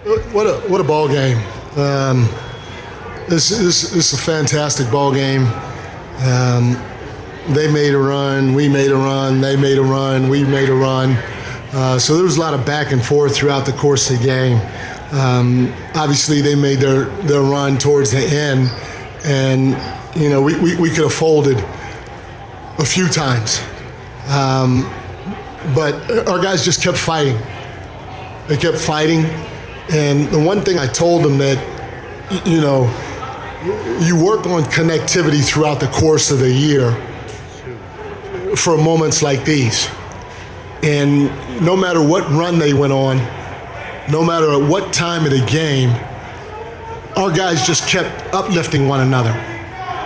What a ball game. This is a fantastic ball game. They made a run, we made a run, they made a run, we made a run. So there was a lot of back and forth throughout the course of the game. Obviously, they made their run towards the end, and we could have folded a few times. But our guys just kept fighting. They kept fighting, and the one thing I told them that, you work on connectivity throughout the course of the year for moments like these. And no matter what run they went on, no matter at what time of the game, our guys just kept uplifting one another.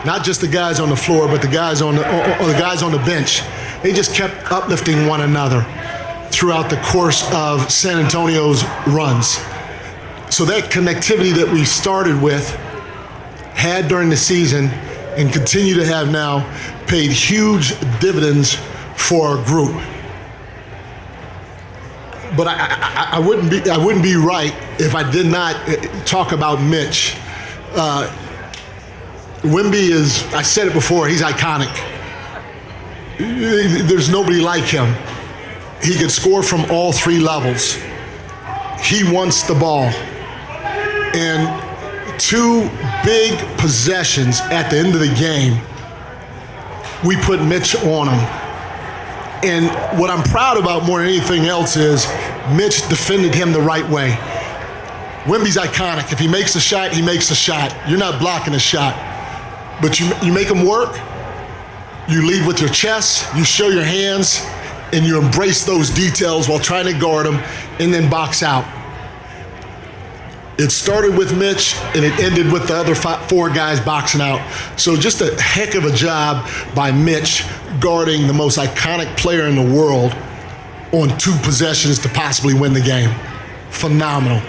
Not just the guys on the floor, but the guys on the bench. They just kept uplifting one another throughout the course of San Antonio's runs. So that connectivity that we started with, had during the season, and continue to have now, paid huge dividends for our group. But I wouldn't be right if I did not talk about Mitch. Wemby is, I said it before, he's iconic. There's nobody like him. He could score from all three levels. He wants the ball. And two big possessions at the end of the game, we put Mitch on him. And what I'm proud about more than anything else is Mitch defended him the right way. Wemby's iconic. If he makes a shot, he makes a shot. You're not blocking a shot. But you make him work, you lead with your chest, you show your hands, and you embrace those details while trying to guard him, and then box out. It started with Mitch, and it ended with the other four guys boxing out. So just a heck of a job by Mitch guarding the most iconic player in the world on two possessions to possibly win the game. Phenomenal.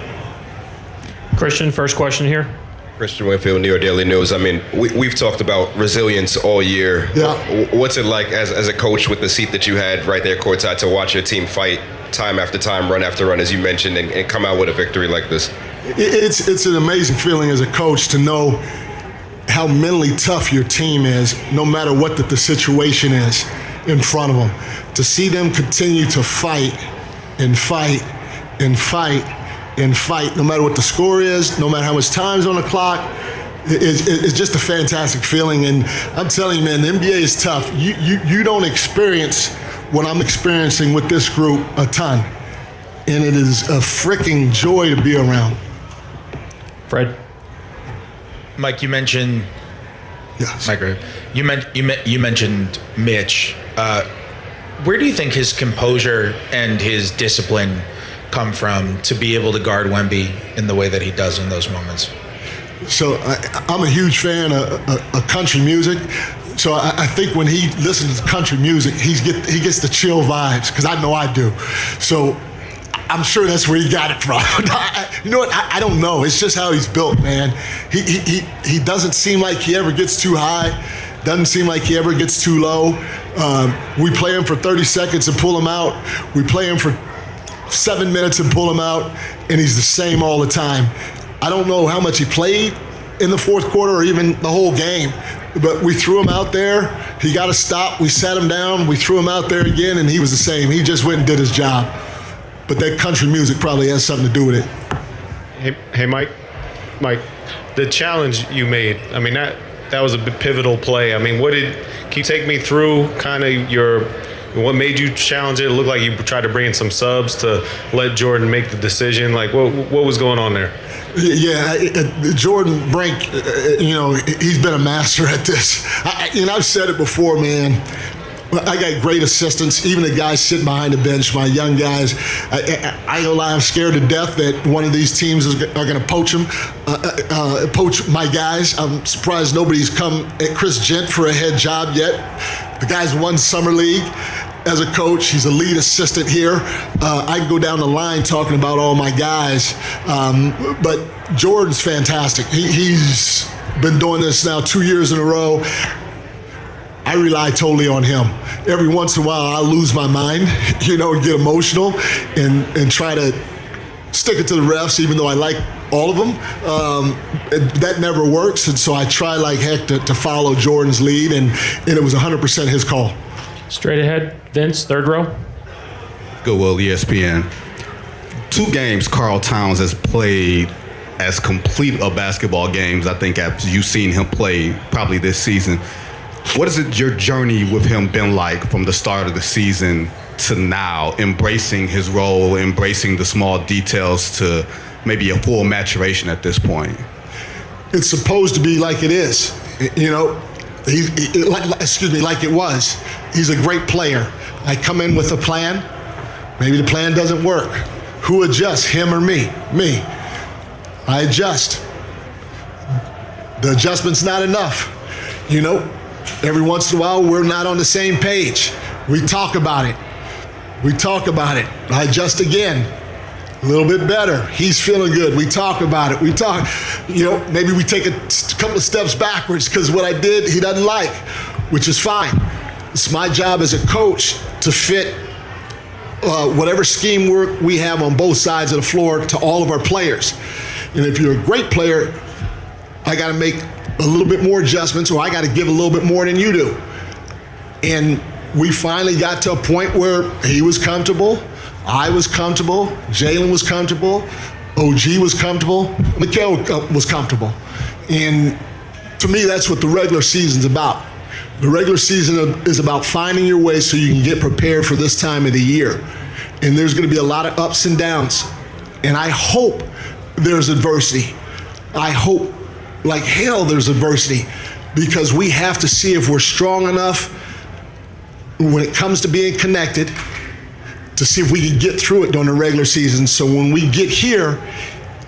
Christian, first question here. Christian Winfield, New York Daily News. I mean, we've talked about resilience all year. Yeah. What's it like as a coach with the seat that you had right there courtside to watch your team fight time after time, run after run, as you mentioned, and come out with a victory like this? It's an amazing feeling as a coach to know how mentally tough your team is, no matter what the situation is in front of them. To see them continue to fight and fight and fight and fight, no matter what the score is, no matter how much time's on the clock, it's just a fantastic feeling. And I'm telling you, man, the NBA is tough. You don't experience what I'm experiencing with this group a ton. And it is a freaking joy to be around. Fred? Mike, you mentioned. Yes. Mike, you mentioned Mitch. Where do you think his composure and his discipline come from to be able to guard Wemby in the way that he does in those moments? So I'm a huge fan of country music. So I think when he listens to country music, he gets the chill vibes, because I know I do. So I'm sure that's where he got it from. You know what? I don't know. It's just how he's built, man. He doesn't seem like he ever gets too high. Doesn't seem like he ever gets too low. We play him for 30 seconds and pull him out. We play him for 7 minutes and pull him out, and he's the same all the time. I don't know how much he played in the fourth quarter or even the whole game, but we threw him out there. He got a stop. We sat him down. We threw him out there again, and he was the same. He just went and did his job. But that country music probably has something to do with it. Hey, Mike, the challenge you made, I mean, that was a pivotal play. I mean, can you take me through kind of what made you challenge it? It looked like you tried to bring in some subs to let Jordan make the decision. Like, what was going on there? Yeah, Jordan Brink, he's been a master at this. I've said it before, man. I got great assistants, even the guys sitting behind the bench, my young guys. I ain't gonna lie, I'm scared to death that one of these teams are gonna poach them, poach my guys. I'm surprised nobody's come at Chris Gent for a head job yet. The guy's won Summer League as a coach. He's a lead assistant here. I can go down the line talking about all my guys, but Jordan's fantastic. He's been doing this now 2 years in a row. I rely totally on him. Every once in a while, I'll lose my mind, and get emotional and try to sticking to the refs, even though I like all of them. That never works, and so I try like heck to follow Jordan's lead, and it was 100% his call. Straight ahead, Vince, third row. Goodwill, ESPN. 2 games Karl Towns has played as complete a basketball games, I think, as you've seen him play probably this season. What has your journey with him been like from the start of the season to now, embracing his role, embracing the small details to maybe a full maturation at this point? It's supposed to be like it is, you know. Like it was. He's a great player. I come in with a plan. Maybe the plan doesn't work. Who adjusts, him or me? Me. I adjust. The adjustment's not enough. You know, every once in a while we're not on the same page. We talk about it. I adjust again. A little bit better. He's feeling good. We talk about it. You know, maybe we take a couple of steps backwards because what I did he doesn't like, which is fine. It's my job as a coach to fit whatever scheme work we have on both sides of the floor to all of our players. And if you're a great player, I got to make a little bit more adjustments, or I got to give a little bit more than you do. And we finally got to a point where he was comfortable, I was comfortable, Jalen was comfortable, OG was comfortable, Mikal was comfortable. And to me, that's what the regular season's about. The regular season is about finding your way so you can get prepared for this time of the year. And there's going to be a lot of ups and downs. And I hope there's adversity. I hope like hell there's adversity, because we have to see if we're strong enough when it comes to being connected to see if we can get through it during the regular season. So when we get here,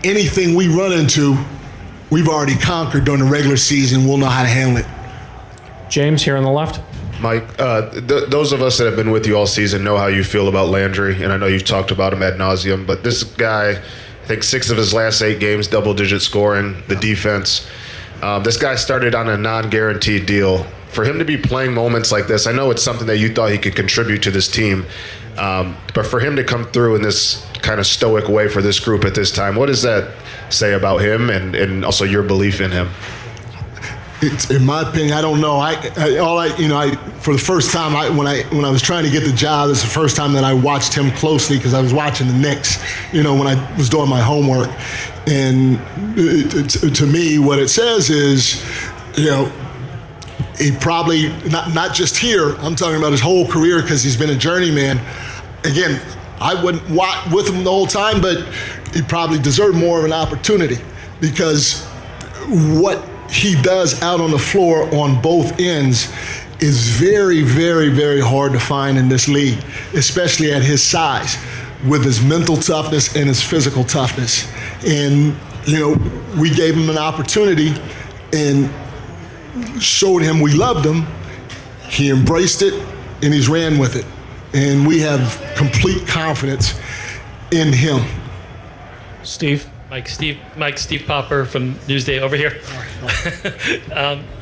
anything we run into, we've already conquered during the regular season. We'll know how to handle it. James, here on the left. Mike, those of us that have been with you all season know how you feel about Landry, and I know you've talked about him ad nauseum, but this guy, I think 6 of his last 8 games, double-digit scoring, the defense. This guy started on a non-guaranteed deal. For him to be playing moments like this, I know it's something that you thought he could contribute to this team, but for him to come through in this kind of stoic way for this group at this time, what does that say about him and also your belief in him? In my opinion, I don't know. For the first time, when I was trying to get the job, this is the first time that I watched him closely because I was watching the Knicks, when I was doing my homework. And to me, what it says is, he probably, not just here, I'm talking about his whole career because he's been a journeyman. Again, I wasn't with him the whole time, but he probably deserved more of an opportunity because what he does out on the floor on both ends is very, very, very hard to find in this league, especially at his size, with his mental toughness and his physical toughness. And, we gave him an opportunity and showed him we loved him. He embraced it and he's ran with it. And we have complete confidence in him. Steve. Steve Popper from Newsday over here.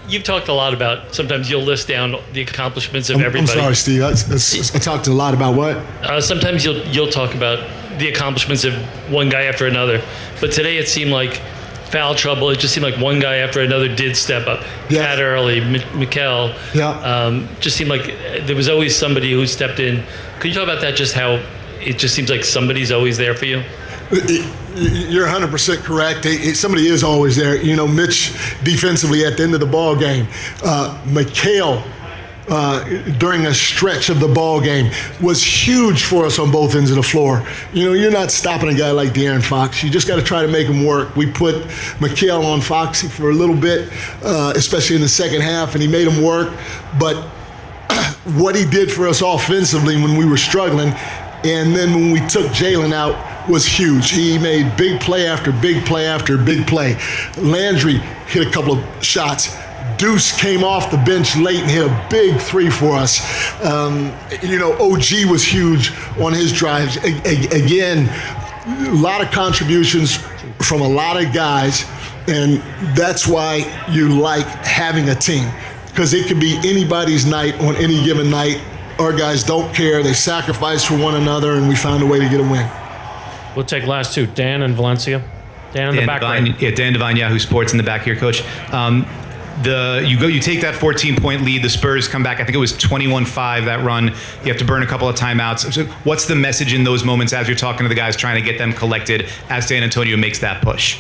You've talked a lot about, sometimes you'll list down the accomplishments of everybody. I'm sorry, Steve. I talked a lot about what? Sometimes you'll talk about the accomplishments of one guy after another. But today it seemed like foul trouble. It just seemed like one guy after another did step up. Yeah. Pat Early, Mikal. Yeah. Just seemed like there was always somebody who stepped in. Could you talk about that, just how it just seems like somebody's always there for you? You're 100% correct. Somebody is always there. Mitch defensively at the end of the ball game. Mikal during a stretch of the ball game was huge for us on both ends of the floor. You're not stopping a guy like De'Aaron Fox. You just got to try to make him work. We put Mikal on Foxy for a little bit, especially in the second half, and he made him work. But what he did for us offensively when we were struggling, and then when we took Jalen out, was huge. He made big play after big play after big play. Landry hit a couple of shots. Deuce came off the bench late and hit a big 3 for us. OG was huge on his drives. Again, a lot of contributions from a lot of guys, and that's why you like having a team, because it could be anybody's night on any given night. Our guys don't care. They sacrifice for one another, and we found a way to get a win. We'll take last two. Dan and Valencia. Dan in the back right. Yeah, Dan Devine, Yahoo Sports in the back here, Coach. You take that 14-point lead. The Spurs come back. I think it was 21-5 that run. You have to burn a couple of timeouts. So what's the message in those moments as you're talking to the guys, trying to get them collected as San Antonio makes that push?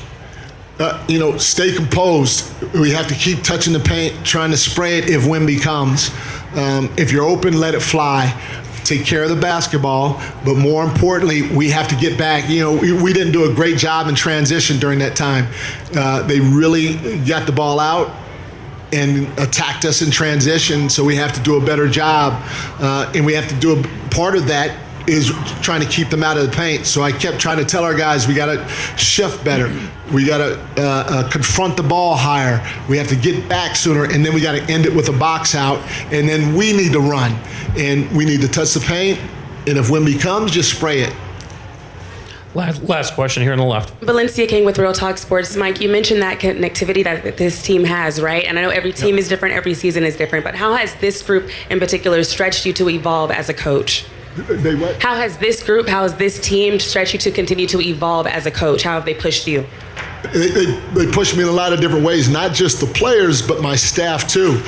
Stay composed. We have to keep touching the paint, trying to spray it if Wemby comes. If you're open, let it fly. Take care of the basketball, but more importantly, we have to get back. We didn't do a great job in transition during that time. They really got the ball out and attacked us in transition, so we have to do a better job. And we have to do part of that is trying to keep them out of the paint. So I kept trying to tell our guys, we got to shift better. We got to confront the ball higher. We have to get back sooner, and then we got to end it with a box out, and then we need to run, and we need to touch the paint, and if Wemby comes, just spray it. Last question here on the left. Valencia King with Real Talk Sports. Mike, you mentioned that connectivity that this team has, right? And I know every team is different, every season is different, but how has this group in particular stretched you to evolve as a coach? They what? How has this team stretched you to continue to evolve as a coach? How have they pushed you? They pushed me in a lot of different ways, not just the players, but my staff too.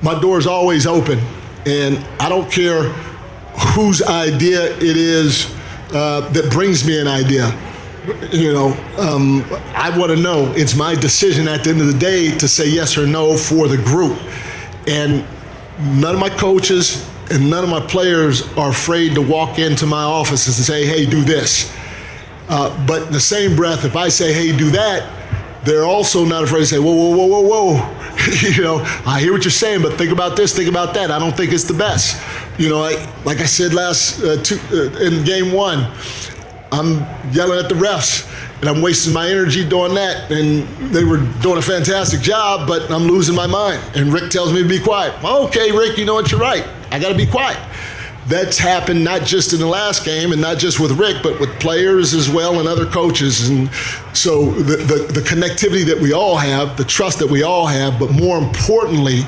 My door's always open, and I don't care whose idea it is that brings me an idea. I want to know. It's my decision at the end of the day to say yes or no for the group. And none of my coaches and none of my players are afraid to walk into my offices and say, hey, do this. But in the same breath, if I say, hey, do that, they're also not afraid to say, whoa, whoa, whoa, whoa, whoa. I hear what you're saying, but think about this, think about that. I don't think it's the best. Like I said in game one, I'm yelling at the refs, and I'm wasting my energy doing that. And they were doing a fantastic job, but I'm losing my mind. And Rick tells me to be quiet. Well, okay, Rick, you know what, you're right. I got to be quiet. That's happened not just in the last game and not just with Rick, but with players as well and other coaches. And so the connectivity that we all have, the trust that we all have, but more importantly,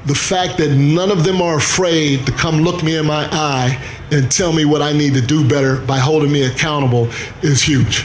the fact that none of them are afraid to come look me in my eye and tell me what I need to do better by holding me accountable is huge.